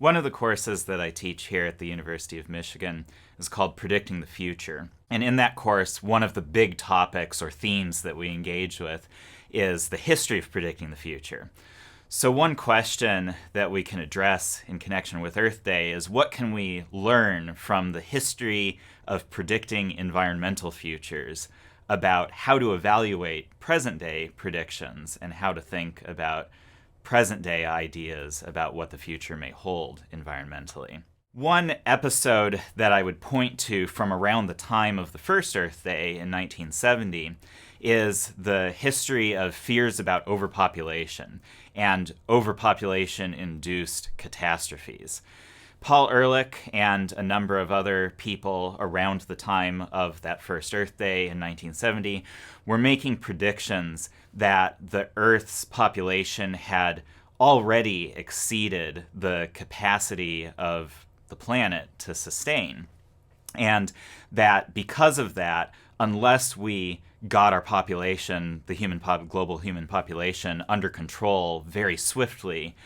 One of the courses that I teach here at the University of Michigan is called Predicting the Future. And in that course, one of the big topics or themes that we engage with is the history of predicting the future. So one question that we can address in connection with Earth Day is what can we learn from the history of predicting environmental futures about how to evaluate present-day predictions and how to think about present-day ideas about what the future may hold environmentally. One episode that I would point to from around the time of the first Earth Day in 1970 is the history of fears about overpopulation and overpopulation-induced catastrophes. Paul Ehrlich and a number of other people around the time of that first Earth Day in 1970 were making predictions that the Earth's population had already exceeded the capacity of the planet to sustain. And that because of that, unless we got our population, the global human population, under control very swiftly,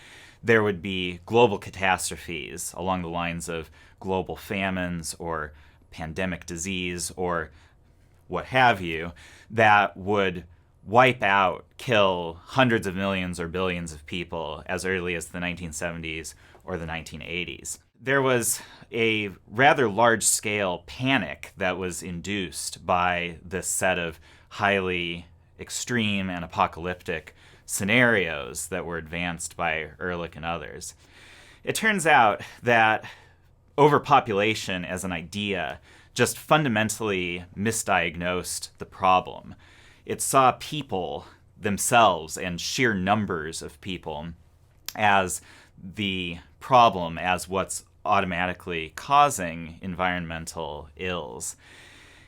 there would be global catastrophes along the lines of global famines or pandemic disease or what have you that would wipe out, kill hundreds of millions or billions of people as early as the 1970s or the 1980s. There was a rather large-scale panic that was induced by this set of highly extreme and apocalyptic scenarios that were advanced by Ehrlich and others. It turns out that overpopulation as an idea just fundamentally misdiagnosed the problem. It saw people themselves and sheer numbers of people as the problem, as what's automatically causing environmental ills.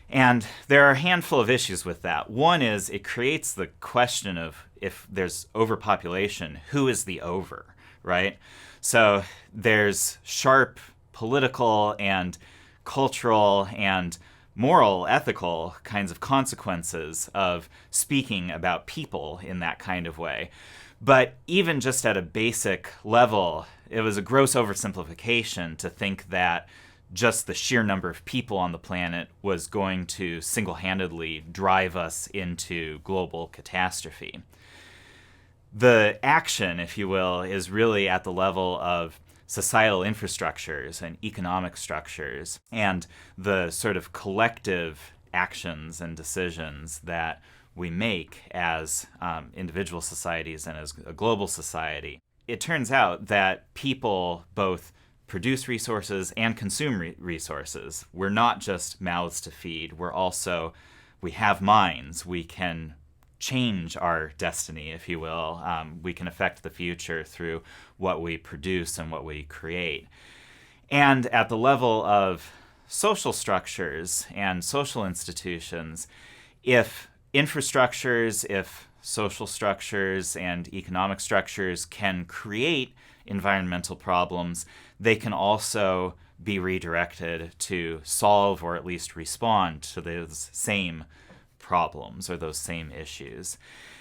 And there are a handful of issues with that. One is it creates the question of if there's overpopulation, who is the over, right? So there's sharp political and cultural and moral, ethical kinds of consequences of speaking about people in that kind of way. But even just at a basic level, it was a gross oversimplification to think that just the sheer number of people on the planet was going to single-handedly drive us into global catastrophe. The action, if you will, is really at the level of societal infrastructures and economic structures and the sort of collective actions and decisions that we make as individual societies and as a global society. It turns out that people both produce resources and consume resources. We're not just mouths to feed. We have minds. We can change our destiny, if you will. We can affect the future through what we produce and what we create. And at the level of social structures and social institutions, if infrastructures, if social structures and economic structures can create environmental problems, they can also be redirected to solve or at least respond to those same problems or those same issues.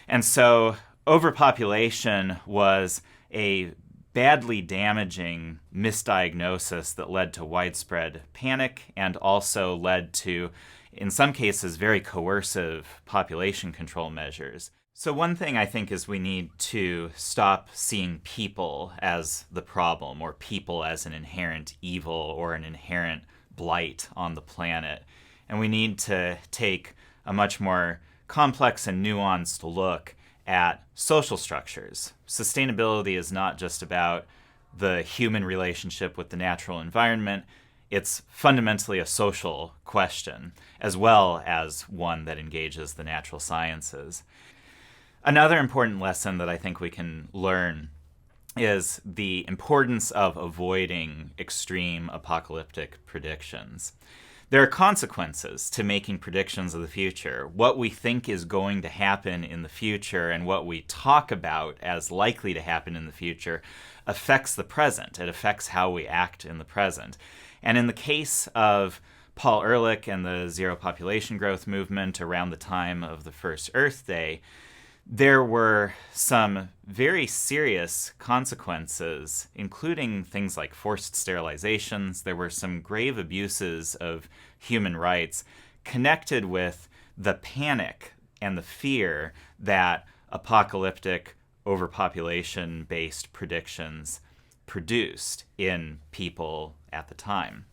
And so overpopulation was a badly damaging misdiagnosis that led to widespread panic and also led to, in some cases, very coercive population control measures. So one thing I think is we need to stop seeing people as the problem or people as an inherent evil or an inherent blight on the planet. And we need to take a much more complex and nuanced look at social structures. Sustainability is not just about the human relationship with the natural environment. It's fundamentally a social question, as well as one that engages the natural sciences. Another important lesson that I think we can learn is the importance of avoiding extreme apocalyptic predictions. There are consequences to making predictions of the future. What we think is going to happen in the future and what we talk about as likely to happen in the future affects the present. It affects how we act in the present. And in the case of Paul Ehrlich and the zero population growth movement around the time of the first Earth Day, there were some very serious consequences, including things like forced sterilizations. There were some grave abuses of human rights connected with the panic and the fear that apocalyptic overpopulation based predictions produced in people at the time.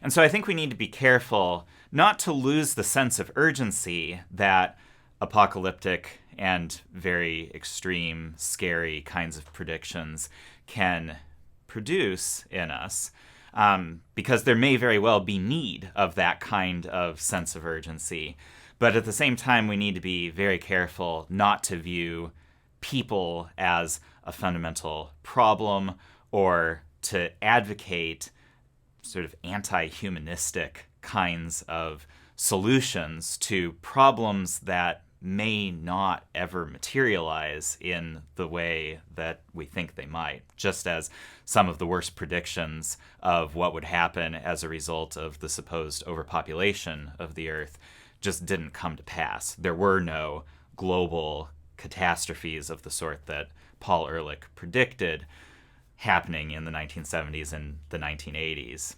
And so I think we need to be careful not to lose the sense of urgency that apocalyptic and very extreme, scary kinds of predictions can produce in us, because there may very well be need of that kind of sense of urgency. But at the same time, we need to be very careful not to view people as a fundamental problem or to advocate sort of anti-humanistic kinds of solutions to problems that may not ever materialize in the way that we think they might, just as some of the worst predictions of what would happen as a result of the supposed overpopulation of the Earth just didn't come to pass. There were no global catastrophes of the sort that Paul Ehrlich predicted happening in the 1970s and the 1980s.